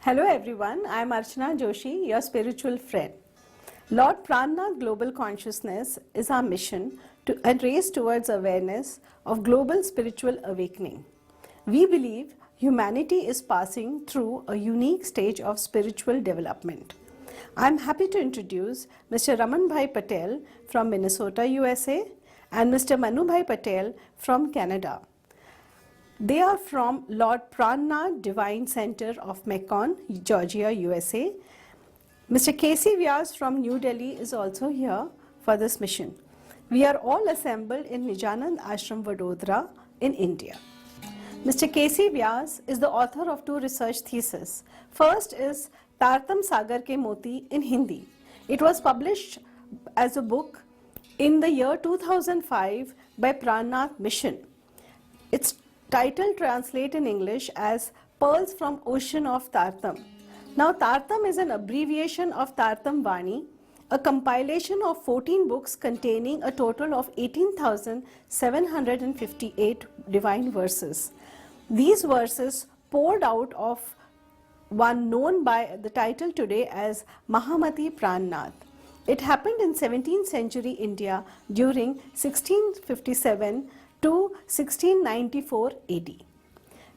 Hello everyone, I am Archana Joshi, your spiritual friend. Lord Prannath Global Consciousness is our mission to race towards awareness of global spiritual awakening. We believe humanity is passing through a unique stage of spiritual development. I am happy to introduce Mr. Raman Bhai Patel from Minnesota, USA and Mr. Manu Bhai Patel from Canada. They are from Lord Prannath Divine Center of Macon, Georgia, USA. Mr. K.C. Vyas from New Delhi is also here for this mission. We are all assembled in Nijanand Ashram, Vadodara in India. Mr. K.C. Vyas is the author of two research theses. First is Tartam Sagar Ke Moti in Hindi. It was published as a book in the year 2005 by Prannath Mission. Its title translates in English as Pearls from Ocean of Tartam. Now Tartam is an abbreviation of Tartam Vani, a compilation of 14 books containing a total of 18,758 divine verses. These verses poured out of one known by the title today as Mahamati Prannath. It happened in 17th century India during 1657 to 1694 AD.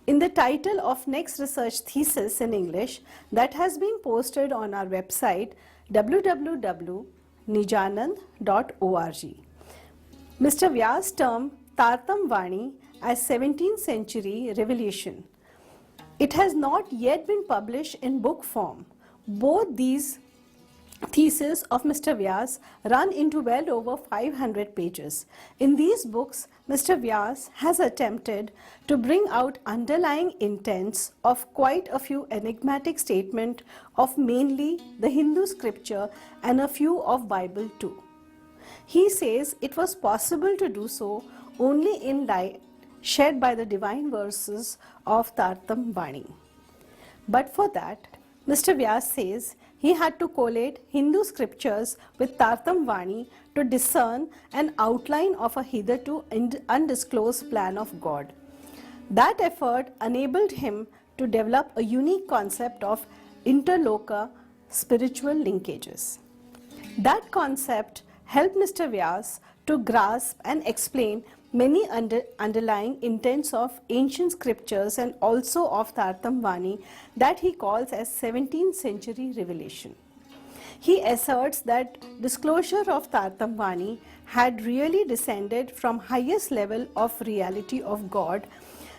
In the title of next research thesis in English that has been posted on our website www.nijanand.org, Mr. Vyas termed Tartam Vani as 17th century revelation. It has not yet been published in book form. Both these theses of Mr. Vyas run into well over 500 pages. In these books, Mr. Vyas has attempted to bring out underlying intents of quite a few enigmatic statements of mainly the Hindu scripture and a few of Bible too. He says it was possible to do so only in light shed by the divine verses of Tartam Vani. But for that, Mr. Vyas says he had to collate Hindu scriptures with Tartam Vani to discern an outline of a hitherto undisclosed plan of God. That effort enabled him to develop a unique concept of interloka spiritual linkages. That concept helped Mr. Vyas to grasp and explain many underlying intents of ancient scriptures and also of Tartam Vani that he calls as 17th century revelation. He asserts that disclosure of Tartam Vani had really descended from highest level of reality of God,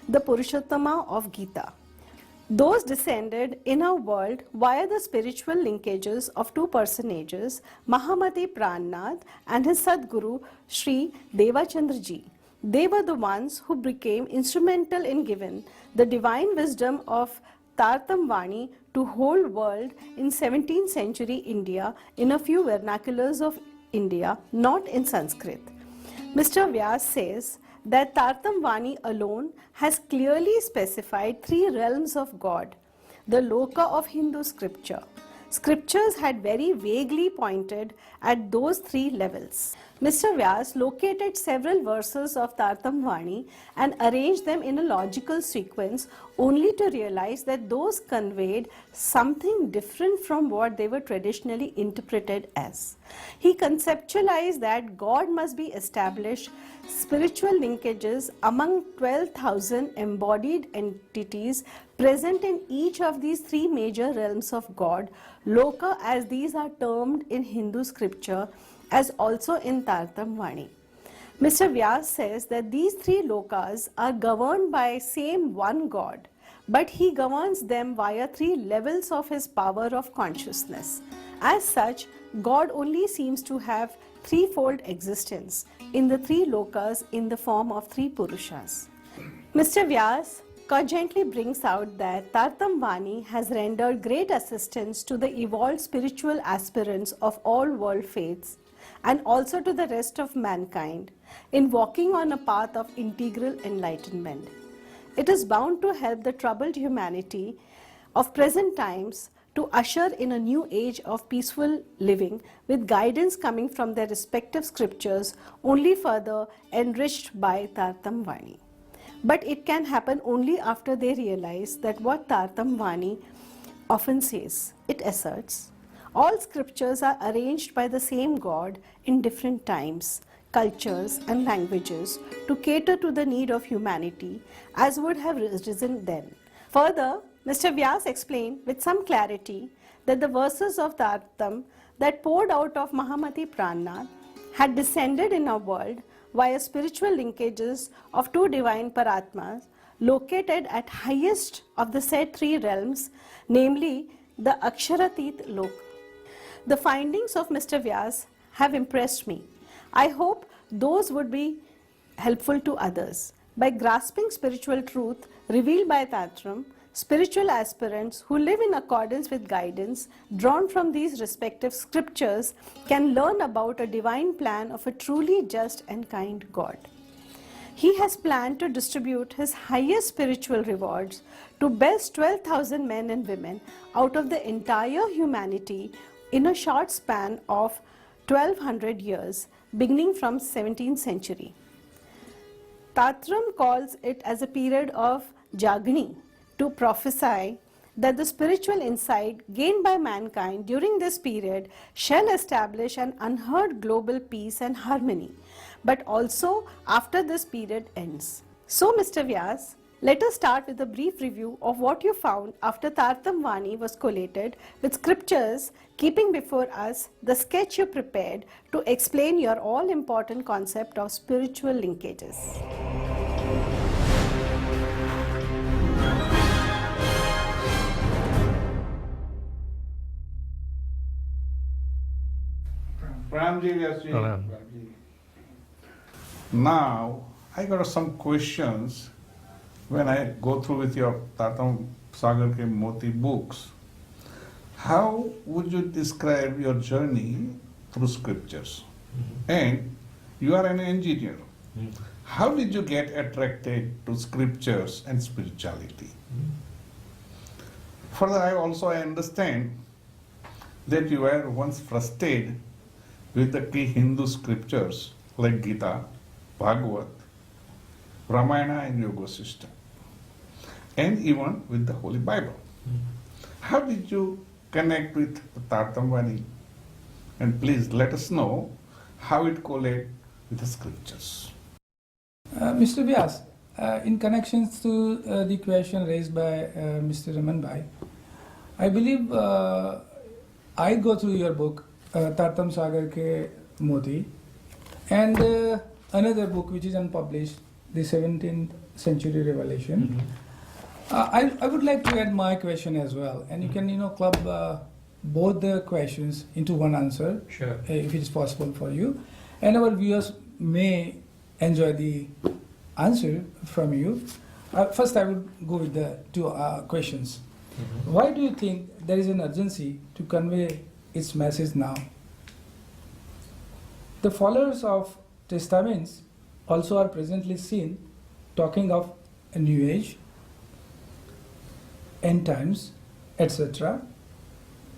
the Purushottama of Gita. Those descended in our world via the spiritual linkages of two personages, Mahamati Prannath and his Sadguru Sri Devachandra Ji. They were the ones who became instrumental in giving the divine wisdom of Tartam Vani to whole world in 17th century India in a few vernaculars of India, not in Sanskrit. Mr. Vyas says that Tartam Vani alone has clearly specified three realms of God, the loka of Hindu scripture. Scriptures had very vaguely pointed at those three levels. Mr. Vyas located several verses of Tartam Vani and arranged them in a logical sequence only to realize that those conveyed something different from what they were traditionally interpreted as. He conceptualized that God must be established spiritual linkages among 12,000 embodied entities present in each of these three major realms of God, loka as these are termed in Hindu scripture, as also in Tartam Vani. Mr. Vyas says that these three lokas are governed by same one God, but he governs them via three levels of his power of consciousness. As such, God only seems to have threefold existence in the three lokas in the form of three Purushas. Mr. Vyas cogently brings out that Tartam Vani has rendered great assistance to the evolved spiritual aspirants of all world faiths and also to the rest of mankind in walking on a path of integral enlightenment. It is bound to help the troubled humanity of present times to usher in a new age of peaceful living with guidance coming from their respective scriptures, only further enriched by Tartam Vani. But it can happen only after they realize that what Tartam Vani often says, it asserts, all scriptures are arranged by the same God in different times, cultures, and languages to cater to the need of humanity as would have arisen then. Further, Mr. Vyas explained with some clarity that the verses of Tartam that poured out of Mahamati Pranath had descended in our world via spiritual linkages of two divine Paratmas located at highest of the said three realms, namely the Aksharatit Lok. The findings of Mr. Vyas have impressed me. I hope those would be helpful to others. By grasping spiritual truth revealed by Tartam, spiritual aspirants who live in accordance with guidance drawn from these respective scriptures can learn about a divine plan of a truly just and kind God. He has planned to distribute his highest spiritual rewards to best 12,000 men and women out of the entire humanity in a short span of 1200 years, beginning from 17th century. Tartam calls it as a period of Jagni to prophesy that the spiritual insight gained by mankind during this period shall establish an unheard global peace and harmony, but also after this period ends. So, Mr. Vyas, let us start with a brief review of what you found after Tartam Vani was collated with scriptures, keeping before us the sketch you prepared to explain your all-important concept of spiritual linkages. Now, I got some questions when I go through with your Tartam Sagar Ke Moti books. How would you describe your journey through scriptures? And you are an engineer. How did you get attracted to scriptures and spirituality? Further, I understand that you were once frustrated with the key Hindu scriptures like Gita, Bhagavad, Ramayana and Yoga system, and even with the Holy Bible. How did you connect with the Tartam Vani? And please let us know how it collated with the scriptures. Mr. Vyas, in connections to the question raised by Mr. Raman Bhai, I believe I go through your book, Tartam Sagar Ke Moti, and another book which is unpublished, the 17th Century Revelation. I would like to add my question as well, and you can club both the questions into one answer, Sure. If it is possible for you, and our viewers may enjoy the answer from you. First, I will go with the two questions. Why do you think there is an urgency to convey its message now? The followers of testaments also are presently seen talking of a new age, end times, etc.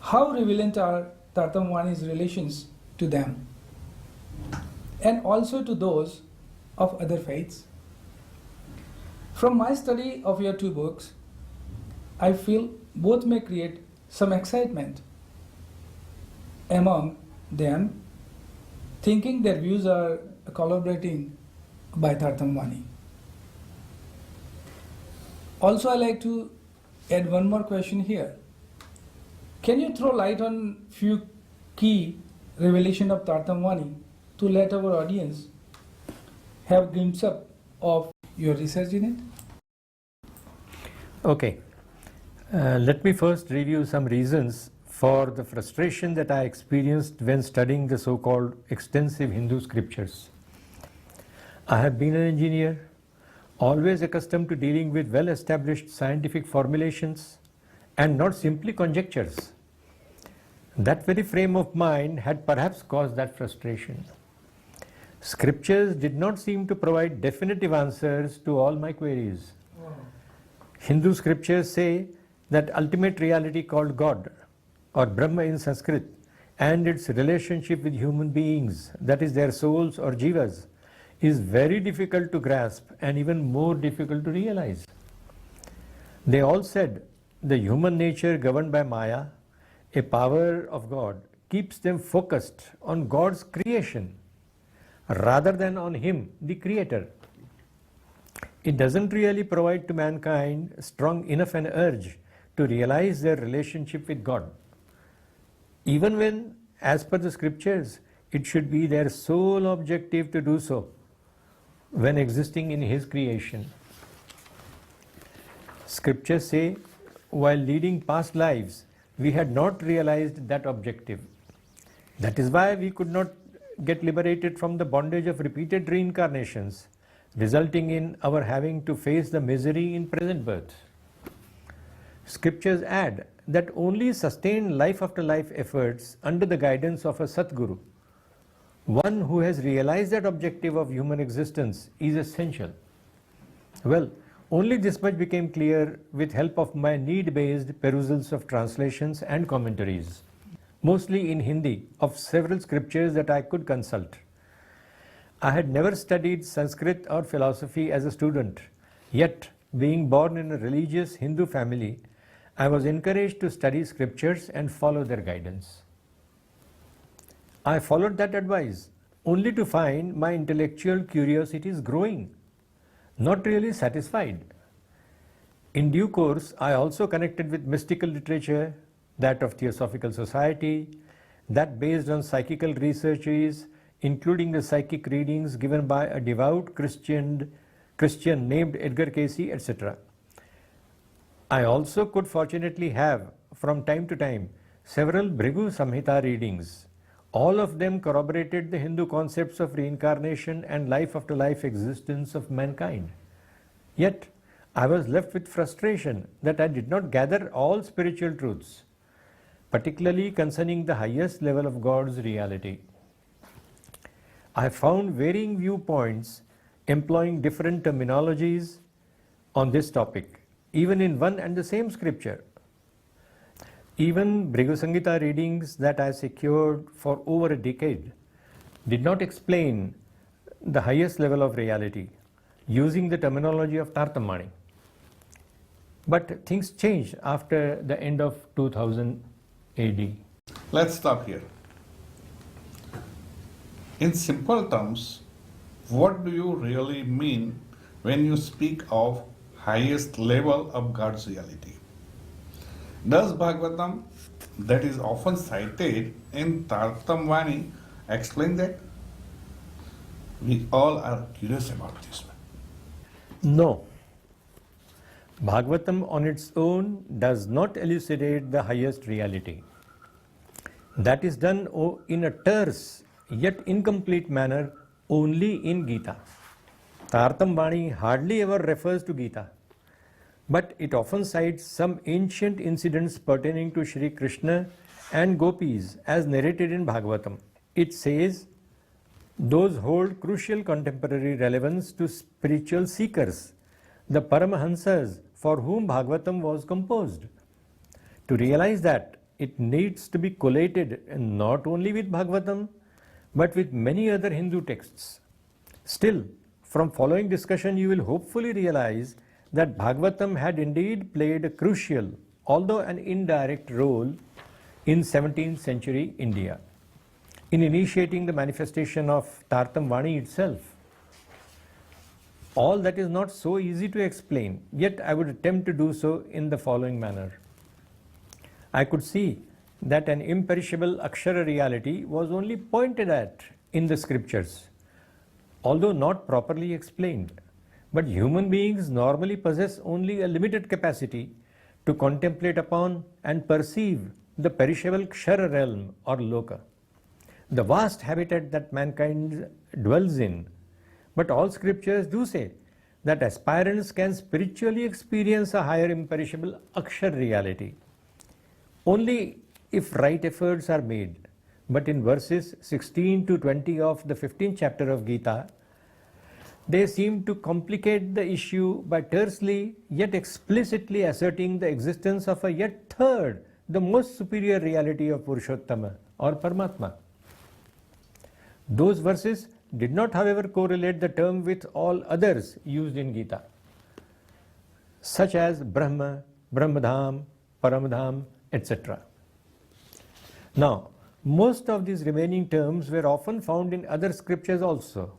How relevant are Tartam Vani's relations to them, and also to those of other faiths? From my study of your two books, I feel both may create some excitement among them, thinking their views are collaborating by Tartam Vani. Also, I like to add one more question here. Can you throw light on few key revelation of Tartam Vani to let our audience have glimpse of your research in it? Okay. Let me first review some reasons for the frustration that I experienced when studying the so-called extensive Hindu scriptures. I have been an engineer, always accustomed to dealing with well-established scientific formulations and not simply conjectures. That very frame of mind had perhaps caused that frustration. Scriptures did not seem to provide definitive answers to all my queries. Hindu scriptures say that ultimate reality called God, or Brahma in Sanskrit, and its relationship with human beings, that is their souls or jivas, is very difficult to grasp and even more difficult to realize. They all said the human nature governed by Maya, a power of God, keeps them focused on God's creation rather than on Him, the Creator. It doesn't really provide to mankind strong enough an urge to realize their relationship with God, even when, as per the scriptures, it should be their sole objective to do so when existing in His creation. Scriptures say, while leading past lives, we had not realized that objective. That is why we could not get liberated from the bondage of repeated reincarnations, resulting in our having to face the misery in present birth. Scriptures add that only sustained life after life efforts under the guidance of a Satguru, one who has realized that objective of human existence, is essential. Well, only this much became clear with help of my need-based perusals of translations and commentaries, mostly in Hindi, of several scriptures that I could consult. I had never studied Sanskrit or philosophy as a student, yet, being born in a religious Hindu family, I was encouraged to study scriptures and follow their guidance. I followed that advice, only to find my intellectual curiosities growing, not really satisfied. In due course, I also connected with mystical literature, that of Theosophical Society, that based on psychical researches, including the psychic readings given by a devout Christian named Edgar Cayce, etc. I also could fortunately have, from time to time, several Bhrigu Samhita readings. All of them corroborated the Hindu concepts of reincarnation and life after life existence of mankind. Yet, I was left with frustration that I did not gather all spiritual truths, particularly concerning the highest level of God's reality. I found varying viewpoints employing different terminologies on this topic, even in one and the same scripture. Even Bhrigu Samhita readings that I secured for over a decade did not explain the highest level of reality using the terminology of Tartamani. But things changed after the end of 2000 AD. Let's stop here. In simple terms, what do you really mean when you speak of highest level of God's reality? Does Bhagavatam, that is often cited in Tartam Vani, explain that? We all are curious about this one. No. Bhagavatam on its own does not elucidate the highest reality. That is done in a terse yet incomplete manner only in Gita. Tartam Vani hardly ever refers to Gita, but it often cites some ancient incidents pertaining to Sri Krishna and gopis as narrated in Bhagavatam. It says those hold crucial contemporary relevance to spiritual seekers, the Paramahansas, for whom Bhagavatam was composed. To realize that, it needs to be collated not only with Bhagavatam, but with many other Hindu texts. Still, from following discussion, you will hopefully realize that Bhagavatam had indeed played a crucial, although an indirect role in 17th century India, in initiating the manifestation of Tartam Vani itself. All that is not so easy to explain, yet I would attempt to do so in the following manner. I could see that an imperishable Akshara reality was only pointed at in the scriptures, although not properly explained. But human beings normally possess only a limited capacity to contemplate upon and perceive the perishable Kshara realm or Loka, the vast habitat that mankind dwells in. But all scriptures do say that aspirants can spiritually experience a higher imperishable Akshar reality only if right efforts are made. But in verses 16 to 20 of the 15th chapter of Gita, they seem to complicate the issue by tersely yet explicitly asserting the existence of a yet third, the most superior reality of Purushottama or Paramatma. Those verses did not, however, correlate the term with all others used in Gita, such as Brahma, Brahmadham, Paramdham, etc. Now, most of these remaining terms were often found in other scriptures also,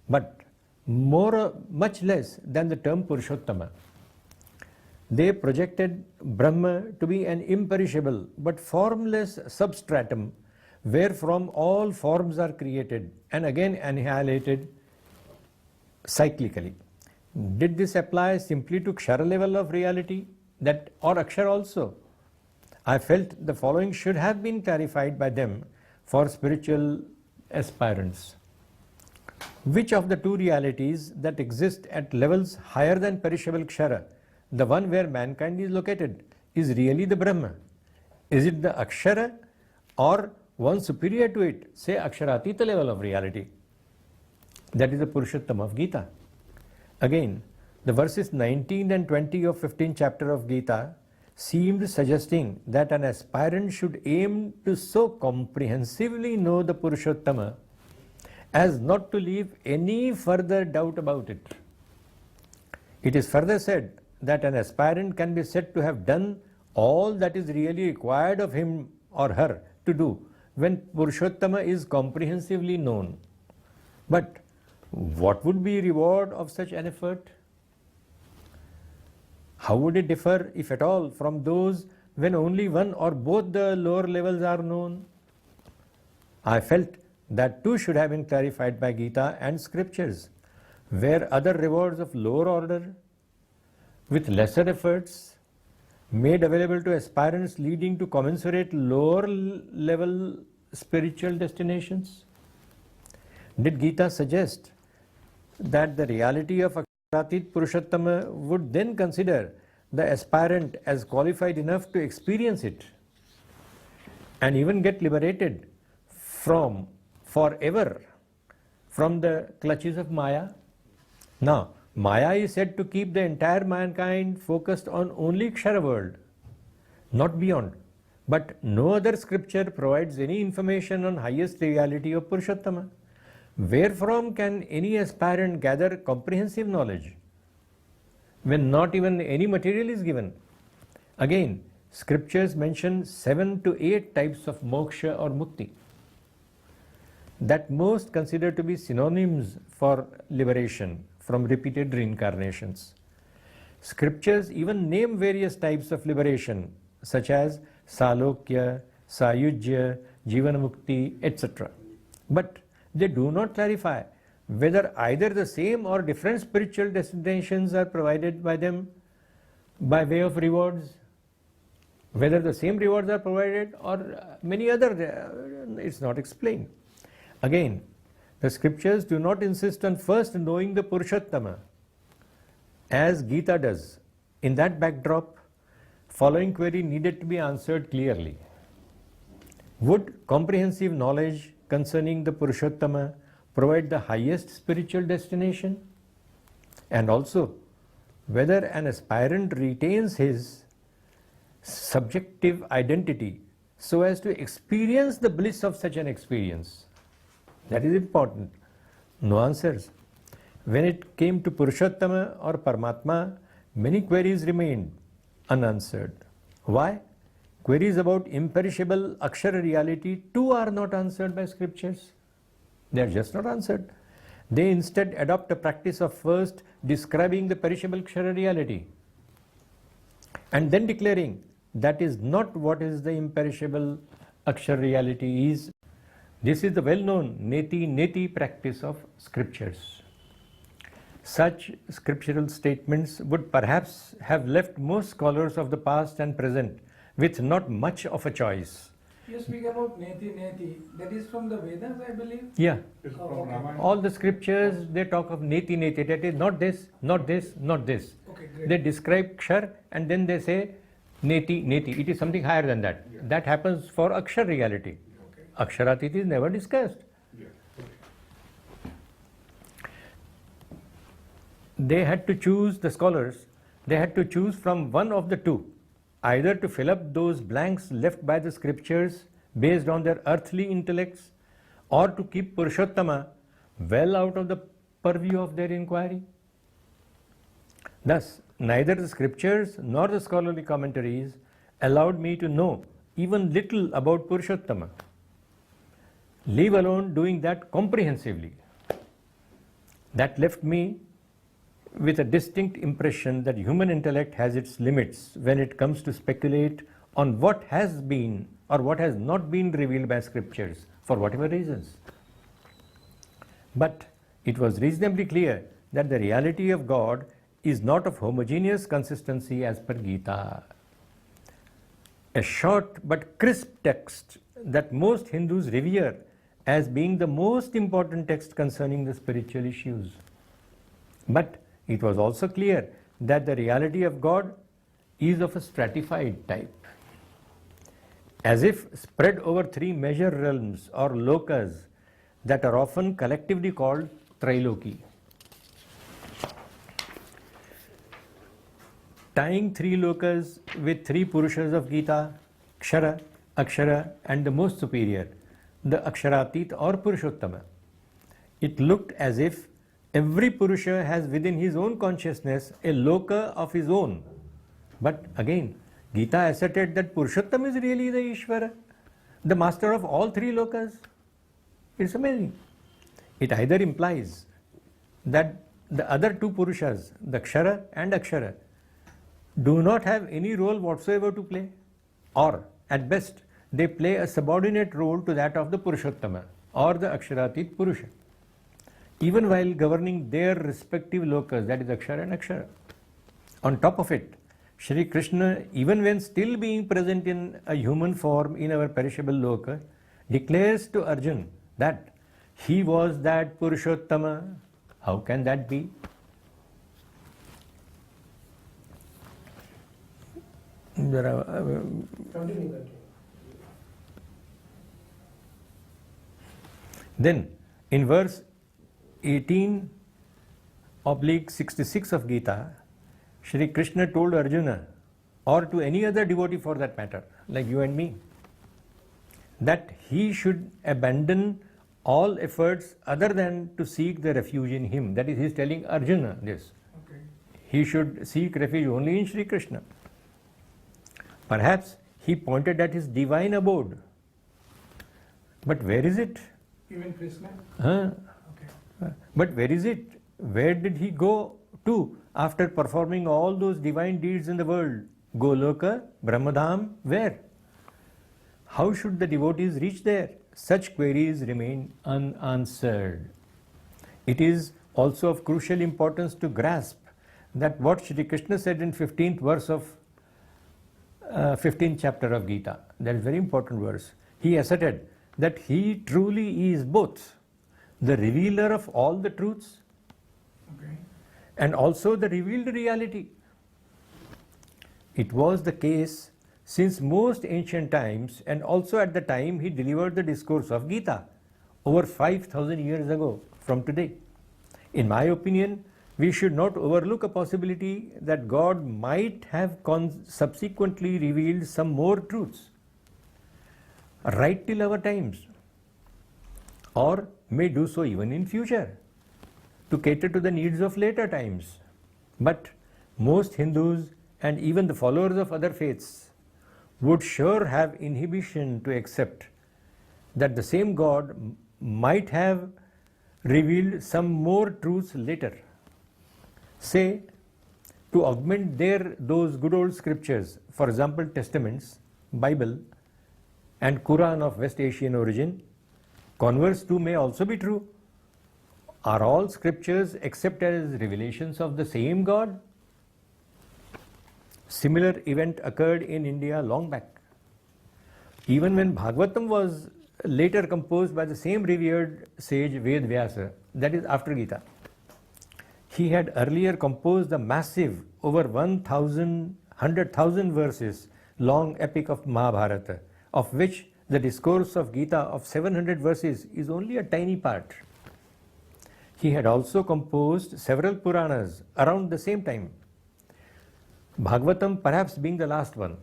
but much less than the term Purushottama. They projected Brahma to be an imperishable but formless substratum wherefrom all forms are created and again annihilated cyclically. Did this apply simply to Kshara level of reality or Akshar also? I felt the following should have been clarified by them for spiritual aspirants. Which of the two realities that exist at levels higher than perishable Kshara, the one where mankind is located, is really the Brahma? Is it the Akshara or one superior to it, say Aksharatita level of reality? That is the Purushottama of Gita. Again, the verses 19 and 20 of 15th chapter of Gita seemed suggesting that an aspirant should aim to so comprehensively know the Purushottama as not to leave any further doubt about it. It is further said that an aspirant can be said to have done all that is really required of him or her to do when Purushottama is comprehensively known. But what would be reward of such an effort? How would it differ, if at all, from those when only one or both the lower levels are known? I felt that too should have been clarified by Gita and scriptures, where other rewards of lower order, with lesser efforts, made available to aspirants leading to commensurate lower level spiritual destinations. Did Gita suggest that the reality of Aksharatit Purushottama would then consider the aspirant as qualified enough to experience it and even get liberated forever from the clutches of Maya? Now, Maya is said to keep the entire mankind focused on only Kshara world, not beyond. But no other scripture provides any information on highest reality of Purushottama. Wherefrom can any aspirant gather comprehensive knowledge when not even any material is given? Again, scriptures mention 7 to 8 types of moksha or mukti that most consider to be synonyms for liberation from repeated reincarnations. Scriptures even name various types of liberation such as Salokya, Sayujya, Jivanamukti, etc. But they do not clarify whether either the same or different spiritual destinations are provided by them by way of rewards. Whether the same rewards are provided or many other, it's not explained. Again, the scriptures do not insist on first knowing the Purushottama as Gita does. In that backdrop, following query needed to be answered clearly. Would comprehensive knowledge concerning the Purushottama provide the highest spiritual destination? And also, whether an aspirant retains his subjective identity so as to experience the bliss of such an experience? That is important. No answers. When it came to Purushottama or Paramatma, many queries remained unanswered. Why? Queries about imperishable Akshara reality too are not answered by scriptures. They are just not answered. They instead adopt a practice of first describing the perishable Kshara reality and then declaring that is not what is the imperishable Akshara reality is. This is the well-known neti practice of scriptures. Such scriptural statements would perhaps have left most scholars of the past and present with not much of a choice. You speak about neti. That is from the Vedas, I believe? Yeah. It's Oh, from okay. Ramayana. All the scriptures, they talk of neti. That is not this, not this, not this. Okay, great. They describe Kshar and then they say neti. It is something higher than that. Yeah. That happens for Akshar reality. Okay. Aksharatit is never discussed. Yeah. They had to choose, the scholars, they had to choose from one of the two, either to fill up those blanks left by the scriptures based on their earthly intellects, or to keep Purushottama well out of the purview of their inquiry. Thus, neither the scriptures nor the scholarly commentaries allowed me to know even little about Purushottama, leave alone doing that comprehensively. That left me with a distinct impression that human intellect has its limits when it comes to speculate on what has been or what has not been revealed by scriptures for whatever reasons. But it was reasonably clear that the reality of God is not of homogeneous consistency as per Gita. A short but crisp text that most Hindus revere as being the most important text concerning the spiritual issues. But it was also clear that the reality of God is of a stratified type, as if spread over three measure realms or lokas that are often collectively called Triloki. Tying three lokas with three Purushas of Gita, Kshara, Akshara and the most superior, the Aksharatit or Purushottama, it looked as if every Purusha has within his own consciousness a loka of his own. But again, Gita asserted that Purushottama is really the Ishvara, the master of all three lokas. It's amazing. It either implies that the other two Purushas, the Kshara and Akshara, do not have any role whatsoever to play, or at best they play a subordinate role to that of the Purushottama or the Aksharatit Purusha, even while governing their respective lokas, that is Akshara and Akshara. On top of it, Shri Krishna, even when still being present in a human form in our perishable loka, declares to Arjuna that he was that Purushottama. How can that be? Then, in verse 18/66 of Gita, Shri Krishna told Arjuna, or to any other devotee for that matter, like you and me, that he should abandon all efforts other than to seek the refuge in him. That is, he is telling Arjuna this. Okay. He should seek refuge only in Shri Krishna. Perhaps he pointed at his divine abode. But where is it? Even Krishna? Okay. But where is it? Where did he go to after performing all those divine deeds in the world? Goloka, Brahmadham, where? How should the devotees reach there? Such queries remain unanswered. It is also of crucial importance to grasp that what Shri Krishna said in 15th verse of 15th chapter of Gita, that is very important verse. He asserted that he truly is both the revealer of all the truths, okay, and also the revealed reality. It was the case since most ancient times, and also at the time he delivered the discourse of Gita over 5,000 years ago from today. In my opinion, we should not overlook a possibility that God might have subsequently revealed some more truths right till our times, or may do so even in future to cater to the needs of later times. But most Hindus and even the followers of other faiths would sure have inhibition to accept that the same God might have revealed some more truths later, say to augment those good old scriptures, for example Testaments, Bible and Quran of West Asian origin. Converse too may also be true. Are all scriptures accepted as revelations of the same God? Similar event occurred in India long back. Even when Bhagavatam was later composed by the same revered sage Ved Vyasa, that is after Gita, he had earlier composed the massive, over 100,000 verses long epic of Mahabharata, of which the discourse of Gita of 700 verses is only a tiny part. He had also composed several Puranas around the same time, Bhagavatam perhaps being the last one.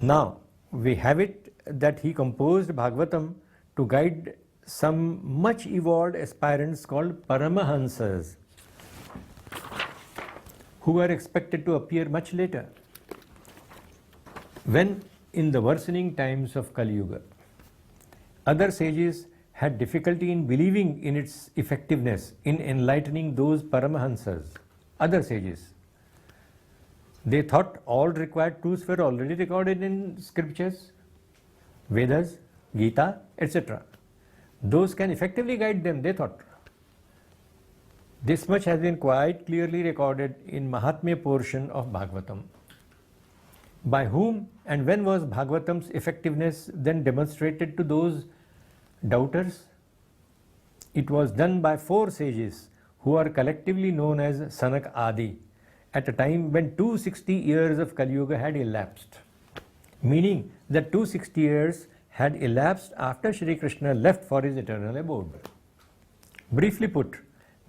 Now, we have it that he composed Bhagavatam to guide some much evolved aspirants called Paramahansas, who were expected to appear much later. When in the worsening times of Kali Yuga, other sages had difficulty in believing in its effectiveness in enlightening those Paramahansas, other sages. They thought all required truths were already recorded in scriptures, Vedas, Gita, etc. Those can effectively guide them, they thought. This much has been quite clearly recorded in Mahatmya portion of Bhagavatam. By whom and when was Bhagavatam's effectiveness then demonstrated to those doubters? It was done by 4 sages who are collectively known as Sanak Adi, at a time when 260 years of Kali Yuga had elapsed, meaning that 260 years had elapsed after Shri Krishna left for his eternal abode. Briefly put,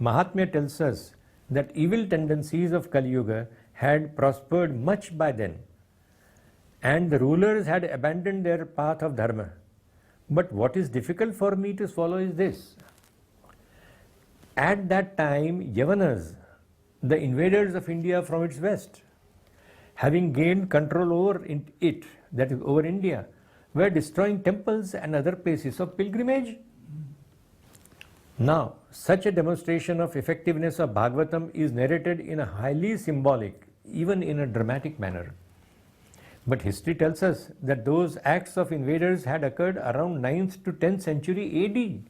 Mahatmya tells us that evil tendencies of Kali Yuga had prospered much by then, and the rulers had abandoned their path of dharma. But what is difficult for me to swallow is this. At that time, Yavanas, the invaders of India from its west, having gained control over it, that is over India, were destroying temples and other places of pilgrimage. Now, such a demonstration of effectiveness of Bhagavatam is narrated in a highly symbolic, even in a dramatic manner. But history tells us that those acts of invaders had occurred around 9th to 10th century AD.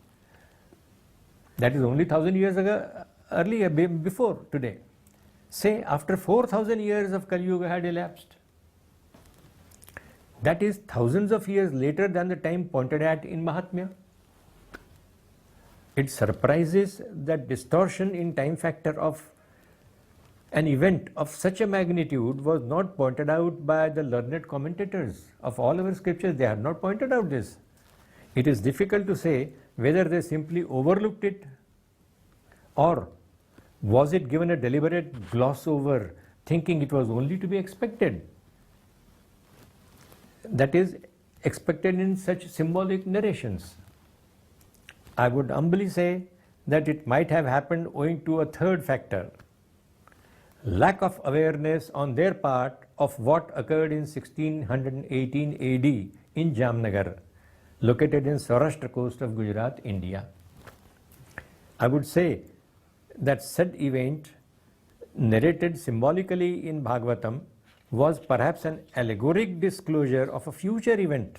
That is only 1000 years ago, earlier, before today. Say after 4000 years of Kali Yuga had elapsed. That is thousands of years later than the time pointed at in Mahatmya. It surprises that distortion in time factor of an event of such a magnitude was not pointed out by the learned commentators of all our scriptures. They have not pointed out this. It is difficult to say whether they simply overlooked it, or was it given a deliberate gloss over, thinking it was only to be expected. That is expected in such symbolic narrations. I would humbly say that it might have happened owing to a third factor: lack of awareness on their part of what occurred in 1618 AD in Jamnagar, located in Saurashtra coast of Gujarat, India. I would say that said event, narrated symbolically in Bhagavatam, was perhaps an allegoric disclosure of a future event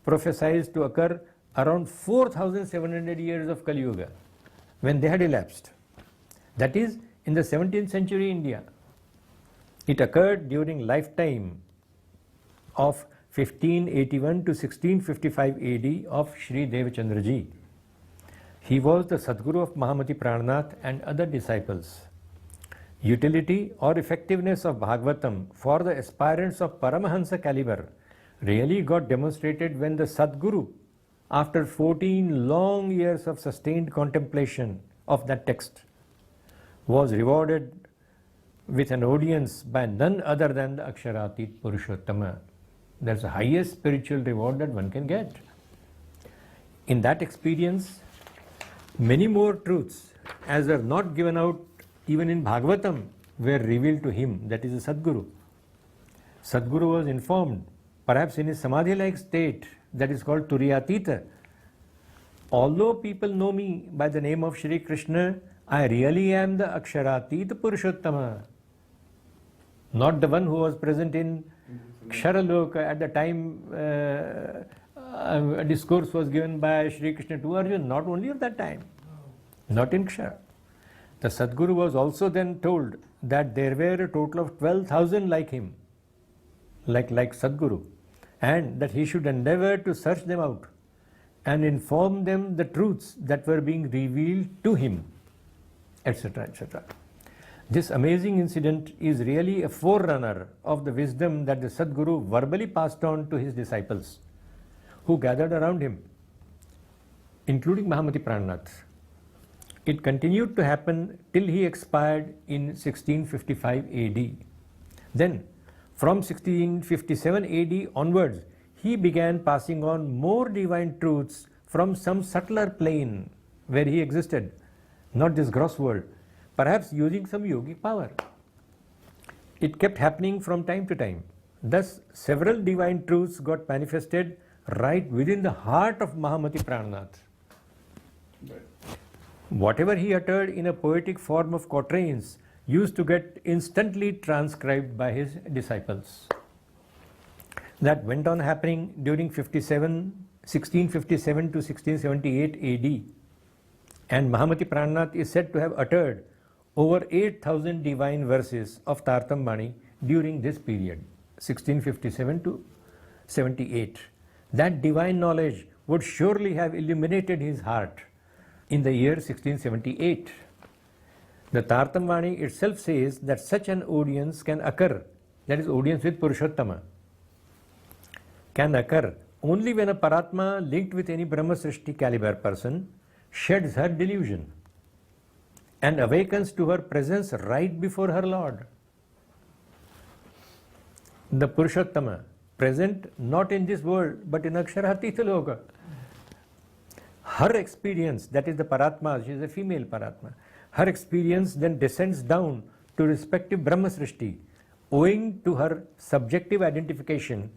prophesied to occur around 4700 years of Kali Yuga, when they had elapsed. That is, in the 17th century India. It occurred during lifetime of 1581 to 1655 AD of Sri Devachandra Ji. He was the Sadguru of Mahamati Prananath and other disciples. Utility or effectiveness of Bhagavatam for the aspirants of Paramahansa caliber really got demonstrated when the Sadguru, after 14 long years of sustained contemplation of that text, was rewarded with an audience by none other than the Aksharatit Purushottama. That's the highest spiritual reward that one can get. In that experience, many more truths, as are not given out even in Bhagavatam, were revealed to him, that is the Sadguru. Sadguru was informed, perhaps in his Samadhi-like state, that is called Turiyatita. Although people know me by the name of Shri Krishna, I really am the Aksharatit Purushottama, not the one who was present in Ksharaloka at the time a discourse was given by Shri Krishna to Arjuna, not only of that time, not in Kshara. The Sadguru was also then told that there were a total of 12,000 like him, like Sadguru, and that he should endeavor to search them out and inform them the truths that were being revealed to him, etc., etc. This amazing incident is really a forerunner of the wisdom that the Sadguru verbally passed on to his disciples, who gathered around him, including Mahamati Prananath. It continued to happen till he expired in 1655 AD. Then, from 1657 AD onwards, he began passing on more divine truths from some subtler plane where he existed, not this gross world, perhaps using some yogic power. It kept happening from time to time. Thus, several divine truths got manifested right within the heart of Mahamati Prananath. Whatever he uttered in a poetic form of quatrains used to get instantly transcribed by his disciples. That went on happening during 1657 to 1678 AD. And Mahamati Prananath is said to have uttered over 8,000 divine verses of Tartam Bani during this period, 1657 to 78. That divine knowledge would surely have illuminated his heart in the year 1678. The Tartam Bani itself says that such an audience can occur, that is audience with Purushottama, can occur only when a Paratma linked with any Brahma Srishti caliber person sheds her delusion and awakens to her presence right before her Lord. The Purushottama, present not in this world but in Aksharatita Loka. Her experience, that is the Paratma, she is a female Paratma, her experience then descends down to respective Brahma Srishti, owing to her subjective identification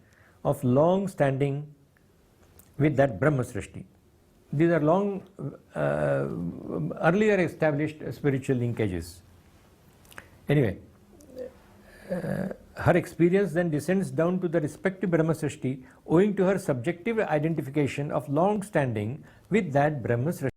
of long standing with that Brahma Srishti. These are long, earlier established spiritual linkages. Anyway, her experience then descends down to the respective Brahma Srishti, owing to her subjective identification of long standing with that Brahma Srishti.